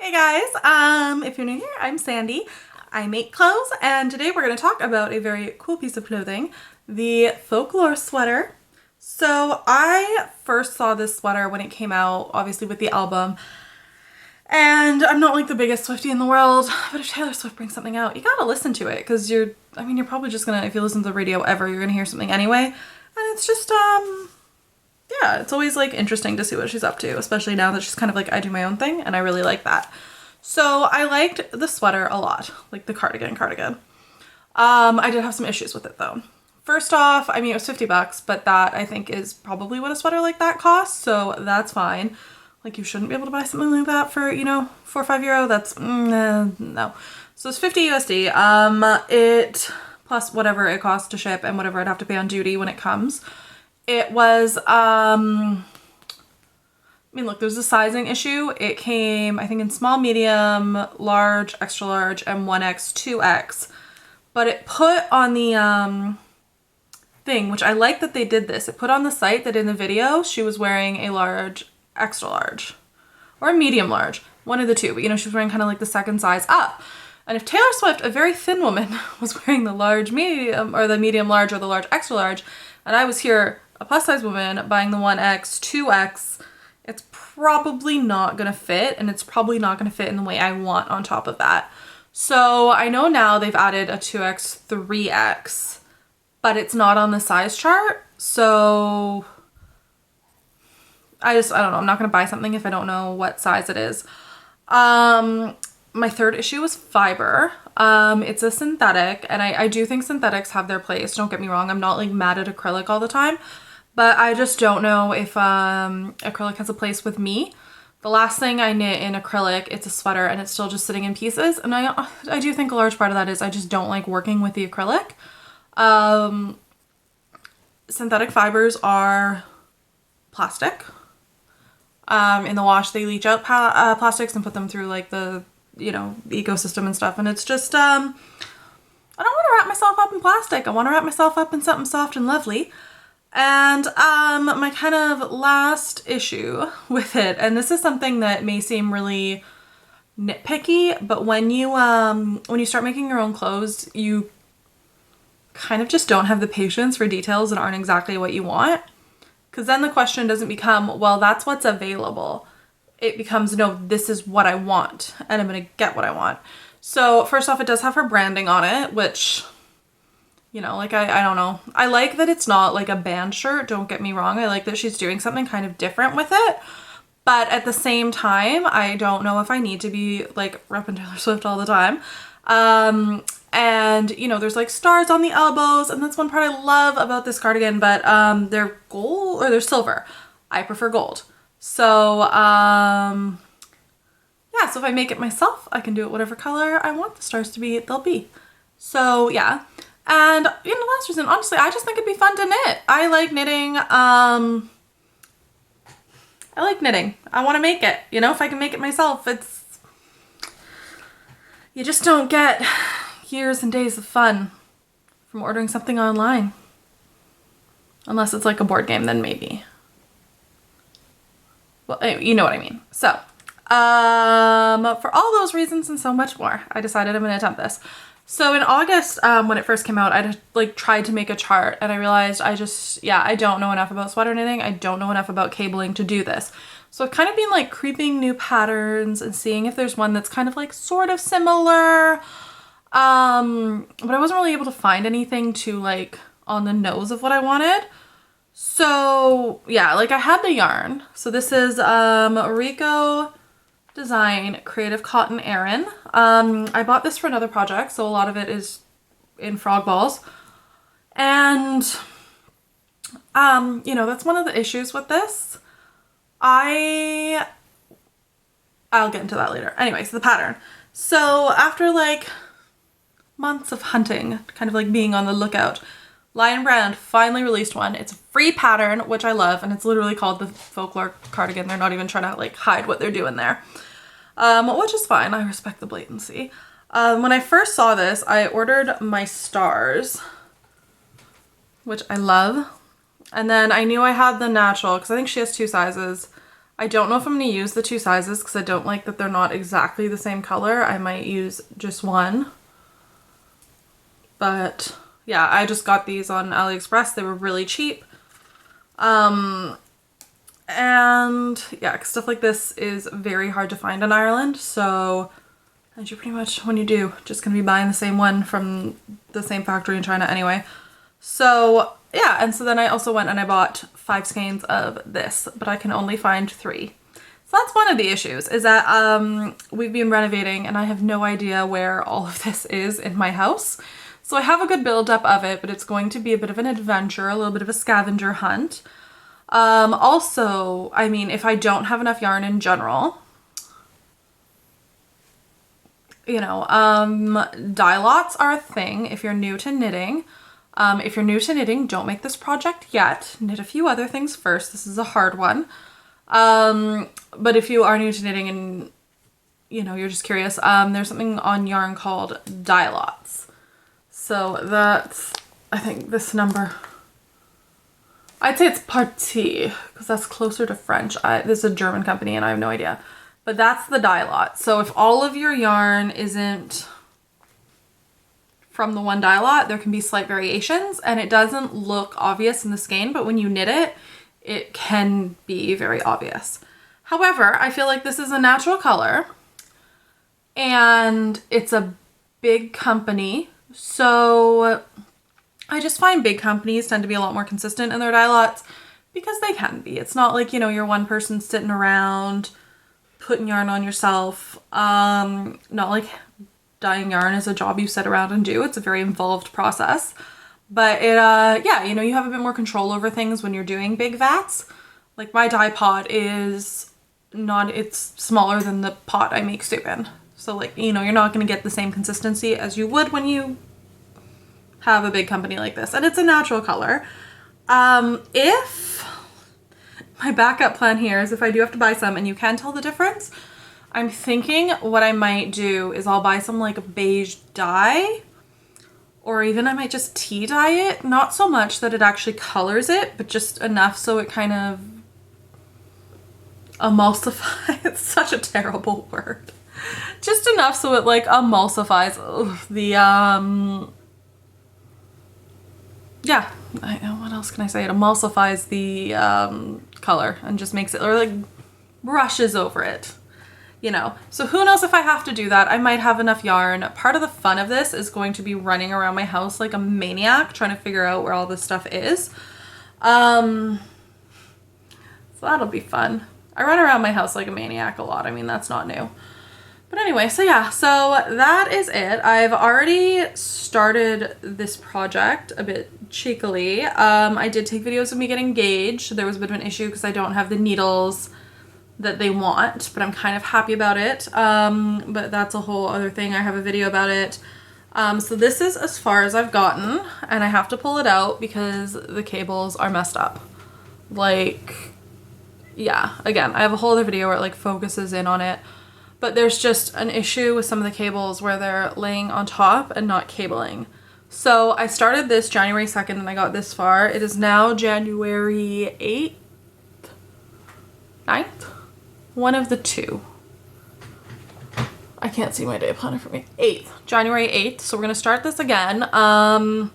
Hey guys, if you're new here, I'm Sandy. I make clothes and today we're going to talk about a very cool piece of clothing, the Folklore Sweater. So I first saw this sweater when it came out, obviously with the album, and I'm not like the biggest Swiftie in the world, but if Taylor Swift brings something out, you gotta listen to it because you're probably just gonna, if you listen to the radio ever, you're gonna hear something anyway. And it's just, yeah, it's always like interesting to see what she's up to, especially now that she's kind of like, I do my own thing, and I really like that. So I liked the sweater a lot, like the cardigan. I did have some issues with it though. First off, it was 50 bucks, but that I think is probably what a sweater like that costs, so that's fine. Like, you shouldn't be able to buy something like that for, 4 or 5 euro. That's, no. So it's 50 USD. It, plus whatever it costs to ship and whatever I'd have to pay on duty when it comes. It was, look, there's a sizing issue. It came, I think, in small, medium, large, extra large, and 1X, 2X. But it put on the, thing, which I like that they did this. It put on the site that in the video, she was wearing a large, extra large, or a medium large, one of the two, but she was wearing kind of like the second size up. And if Taylor Swift, a very thin woman, was wearing the large medium, or the medium large, or the large extra large, and I was here, a plus size woman, buying the 1X, 2X, it's probably not gonna fit, and it's probably not gonna fit in the way I want on top of that. So I know now they've added a 2X, 3X, but it's not on the size chart, so I don't know. I'm not going to buy something if I don't know what size it is. My third issue was fiber. It's a synthetic, and I do think synthetics have their place. Don't get me wrong. I'm not like mad at acrylic all the time, but I just don't know if acrylic has a place with me. The last thing I knit in acrylic, it's a sweater, and it's still just sitting in pieces. And I do think a large part of that is I just don't like working with the acrylic. Synthetic fibers are plastic. In the wash, they leach out plastics and put them through like the, ecosystem and stuff. And it's just, I don't want to wrap myself up in plastic. I want to wrap myself up in something soft and lovely. And my kind of last issue with it, and this is something that may seem really nitpicky, but when you start making your own clothes, you kind of just don't have the patience for details that aren't exactly what you want. Because then the question doesn't become, well, that's what's available. It becomes, no, this is what I want, and I'm going to get what I want. So first off, it does have her branding on it, which, like, I don't know. I like that it's not like a band shirt, don't get me wrong. I like that she's doing something kind of different with it. But at the same time, I don't know if I need to be, like, repping Taylor Swift all the time. And there's like stars on the elbows, and that's one part I love about this cardigan, but they're gold, or they're silver. I prefer gold. So yeah, so if I make it myself, I can do it whatever color I want the stars to be, they'll be. So yeah. And the last reason, honestly, I just think it'd be fun to knit. I like knitting. I want to make it, if I can make it myself. You just don't get years and days of fun from ordering something online. Unless it's like a board game, then maybe. Well, you know what I mean. So, for all those reasons and so much more, I decided I'm going to attempt this. So in August, when it first came out, I like tried to make a chart, and I realized I don't know enough about sweater knitting. I don't know enough about cabling to do this. So I've kind of been like creeping new patterns and seeing if there's one that's kind of like sort of similar. But I wasn't really able to find anything to like on the nose of what I wanted. So yeah, like I had the yarn. So this is Rico Design Creative Cotton Aran. I bought this for another project, so a lot of it is in frog balls. And that's one of the issues with this. I'll get into that later. Anyways, the pattern. So after like months of hunting, kind of like being on the lookout, Lion Brand finally released one. It's a free pattern, which I love, and it's literally called the Folklore Cardigan. They're not even trying to like hide what they're doing there, which is fine. I respect the blatancy. When I first saw this, I ordered my stars, which I love. And then I knew I had the natural, because I think she has 2 sizes. I don't know if I'm going to use the 2 sizes because I don't like that they're not exactly the same color. I might use just one. But yeah, I just got these on AliExpress. They were really cheap. And yeah, stuff like this is very hard to find in Ireland. So, and you pretty much, when you do, just gonna be buying the same one from the same factory in China anyway. So yeah, and so then I also went and I bought 5 skeins of this, but I can only find 3. So that's one of the issues, is that we've been renovating and I have no idea where all of this is in my house. So I have a good buildup of it, but it's going to be a bit of an adventure, a little bit of a scavenger hunt. Also, I mean, if I don't have enough yarn in general, you know, dye lots are a thing if you're new to knitting. If you're new to knitting, don't make this project yet. Knit a few other things first. This is a hard one. But if you are new to knitting and, you know, you're just curious, there's something on yarn called dye lots. So that's, I think this number, I'd say it's partie because that's closer to French. This is a German company and I have no idea, but that's the dye lot. So if all of your yarn isn't from the one dye lot, there can be slight variations and it doesn't look obvious in the skein, but when you knit it, it can be very obvious. However, I feel like this is a natural color and it's a big company. So I just find big companies tend to be a lot more consistent in their dye lots because they can be. It's not like, you know, you're one person sitting around putting yarn on yourself. Not like dyeing yarn is a job you sit around and do. It's a very involved process. But it, yeah, you know, you have a bit more control over things when you're doing big vats. Like my dye pot is not, it's smaller than the pot I make soup in. So like, you know, you're not going to get the same consistency as you would when you have a big company like this. And it's a natural color. If my backup plan here is if I do have to buy some and you can tell the difference, I'm thinking what I might do is I'll buy some like beige dye, or even I might just tea dye it. Not so much that it actually colors it, but just enough so it kind of emulsifies. It's such a terrible word. Just enough so it like emulsifies the yeah, what else can I say? It emulsifies the color and just makes it, or like brushes over it, you know. So who knows if I have to do that. I might have enough yarn. Part of the fun of this is going to be running around my house like a maniac trying to figure out where all this stuff is. So that'll be fun. I run around my house like a maniac a lot. I mean, that's not new. But anyway, so yeah, so that is it. I've already started this project a bit cheekily. I did take videos of me getting gauged. There was a bit of an issue because I don't have the needles that they want, but I'm kind of happy about it. But that's a whole other thing. I have a video about it. So this is as far as I've gotten, and I have to pull it out because the cables are messed up. Like, yeah, again, I have a whole other video where it like focuses in on it. But there's just an issue with some of the cables where they're laying on top and not cabling. So I started this January 2nd and I got this far. It is now January 8th? 9th? One of the two. I can't see my day planner for me. 8th. January 8th. So we're going to start this again. Trying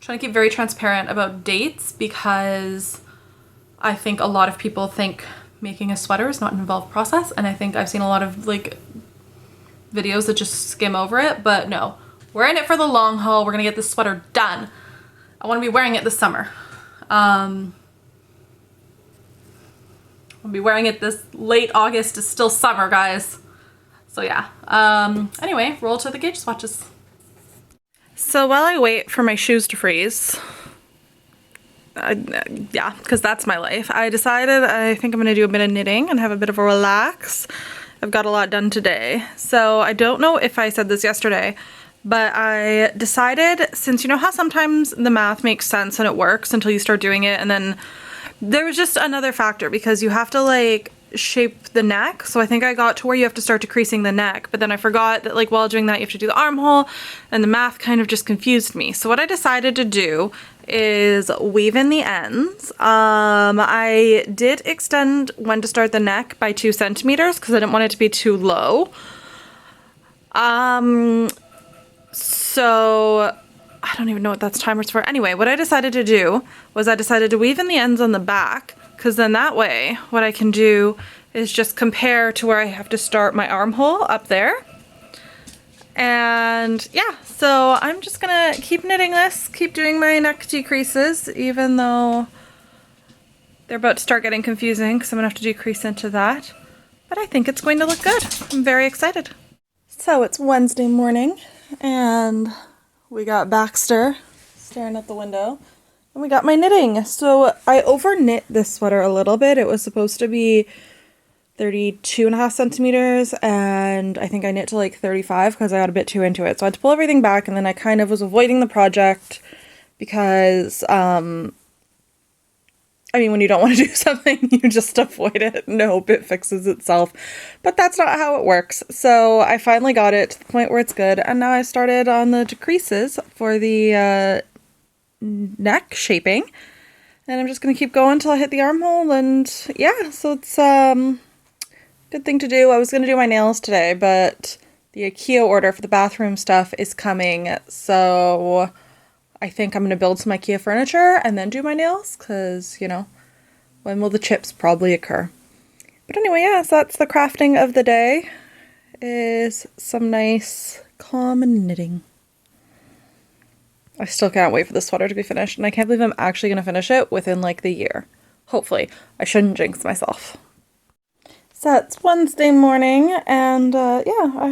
to keep very transparent about dates because I think a lot of people think making a sweater is not an involved process, and I think I've seen a lot of like videos that just skim over it, but no, we're in it for the long haul. We're gonna get this sweater done. I want to be wearing it this summer. I'll be wearing it this late August. It's still summer, guys. So yeah. Anyway, roll to the gauge swatches. So while I wait for my shoes to freeze, yeah, because that's my life, I decided I think I'm gonna do a bit of knitting and have a bit of a relax. I've got a lot done today. So I don't know if I said this yesterday, but I decided, since you know how sometimes the math makes sense and it works until you start doing it, and then there was just another factor because you have to like shape the neck. So I think I got to where you have to start decreasing the neck, but then I forgot that like while doing that you have to do the armhole, and the math kind of just confused me. So what I decided to do is weave in the ends. I did extend when to start the neck by 2 centimeters because I didn't want it to be too low. So I don't even know what that's timers for. Anyway, what I decided to do was I decided to weave in the ends on the back, because then that way what I can do is just compare to where I have to start my armhole up there. And yeah, so I'm just gonna keep knitting this, keep doing my neck decreases, even though they're about to start getting confusing because I'm gonna have to decrease into that. But I think it's going to look good. I'm very excited. So it's Wednesday morning and we got Baxter staring at the window and we got my knitting. So I over knit this sweater a little bit. It was supposed to be 32.5 centimeters and I think I knit to like 35 because I got a bit too into it. So I had to pull everything back, and then I kind of was avoiding the project because, I mean, when you don't want to do something, you just avoid it and hope it fixes itself. But that's not how it works. So I finally got it to the point where it's good. And now I started on the decreases for the neck shaping. And I'm just going to keep going until I hit the armhole. And yeah, so it's good thing to do. I was going to do my nails today, but the IKEA order for the bathroom stuff is coming. So I think I'm going to build some IKEA furniture and then do my nails because, you know, when will the chips probably occur? But anyway, yeah, so that's the crafting of the day, is some nice calm knitting. I still can't wait for the sweater to be finished, and I can't believe I'm actually going to finish it within like the year. Hopefully. I shouldn't jinx myself. So it's Wednesday morning, and yeah, I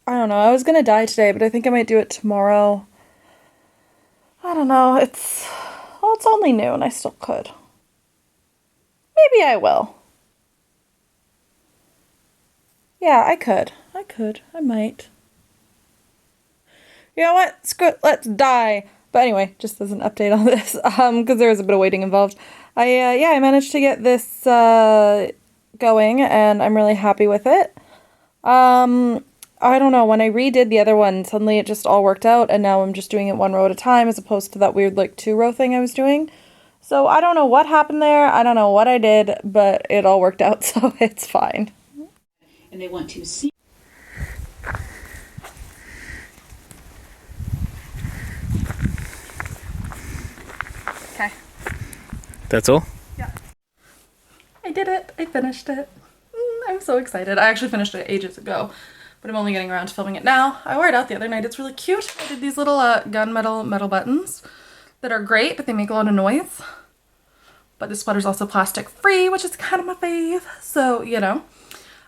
don't know, I was going to dye today, but I think I might do it tomorrow. I don't know, it's only noon, I still could. Maybe I will. Yeah, I might. You know what, screw it, let's dye. But anyway, just as an update on this, because there was a bit of waiting involved. I managed to get this going, and I'm really happy with it. I don't know, when I redid the other one, suddenly it just all worked out, and now I'm just doing it 1 row at a time as opposed to that weird like 2-row thing I was doing. So I don't know what happened there, I don't know what I did, but it all worked out, so it's fine. And they want to see. Okay. That's all? Yeah. I did it. I finished it. I'm so excited. I actually finished it ages ago, but I'm only getting around to filming it now. I wore it out the other night. It's really cute. I did these little gunmetal metal buttons that are great, but they make a lot of noise. But this sweater's also plastic free, which is kind of my fave. So, you know.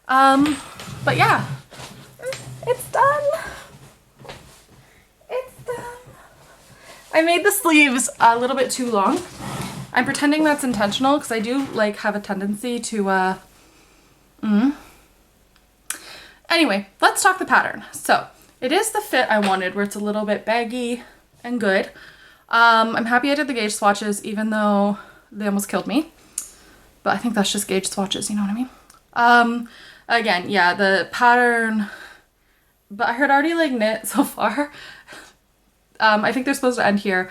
But yeah. It's done. It's done. I made the sleeves a little bit too long. I'm pretending that's intentional because I do like have a tendency to Anyway, let's talk the pattern. So it is the fit I wanted, where it's a little bit baggy and good. I'm happy I did the gauge swatches, even though they almost killed me. But I think that's just gauge swatches, you know what I mean? Again, yeah, the pattern, but I heard already like knit so far. I think they're supposed to end here,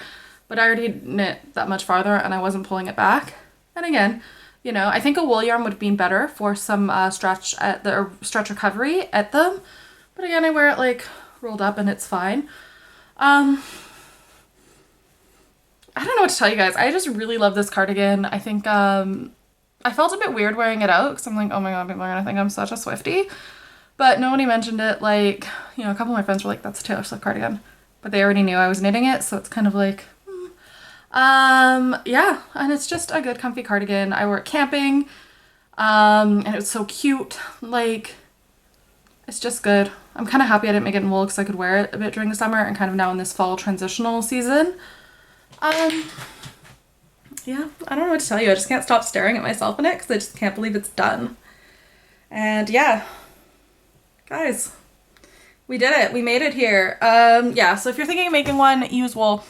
but I already knit that much farther and I wasn't pulling it back. And again, you know, I think a wool yarn would have been better for some stretch recovery at them. But again, I wear it like rolled up and it's fine. I don't know what to tell you guys. I just really love this cardigan. I think I felt a bit weird wearing it out because I'm like, oh my god, people are gonna think I'm such a Swiftie. But nobody mentioned it. Like, you know, a couple of my friends were like, that's a Taylor Swift cardigan. But they already knew I was knitting it, so it's kind of like, yeah, and it's just a good comfy cardigan. I wore it camping, and it was so cute. Like, it's just good. I'm kind of happy I didn't make it in wool because I could wear it a bit during the summer and kind of now in this fall transitional season. Yeah, I don't know what to tell you. I just can't stop staring at myself in it because I just can't believe it's done. And yeah, guys, we did it. We made it here. Yeah, so if you're thinking of making one, use wool.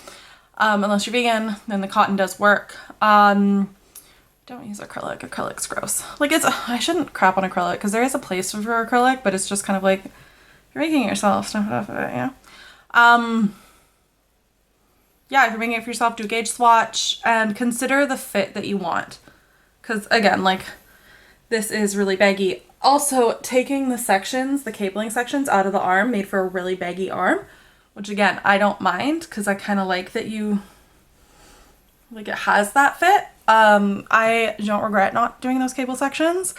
Unless you're vegan, then the cotton does work. Didn't don't use acrylic. Acrylic's gross. Like I shouldn't crap on acrylic because there is a place for acrylic, but it's just kind of like you're making it yourself, stuff off of it, yeah. Yeah, if you're making it for yourself, do a gauge swatch and consider the fit that you want. Because again, like this is really baggy. Also, taking the sections, the cabling sections out of the arm made for a really baggy arm, which again, I don't mind because I kind of like that like it has that fit. I don't regret not doing those cable sections.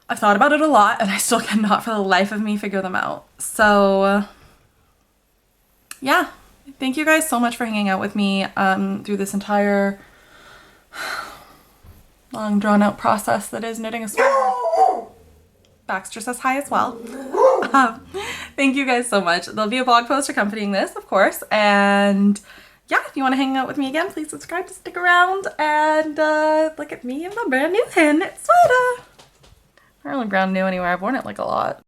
I've thought about it a lot and I still cannot for the life of me figure them out. So yeah, thank you guys so much for hanging out with me through this entire long drawn out process that is knitting a sweater. Baxter says hi as well. Thank you guys so much. There'll be a blog post accompanying this, of course, and yeah, if you want to hang out with me again, please subscribe to stick around and look at me in my brand new hand knit sweater. I don't really brand new anywhere. I've worn it like a lot.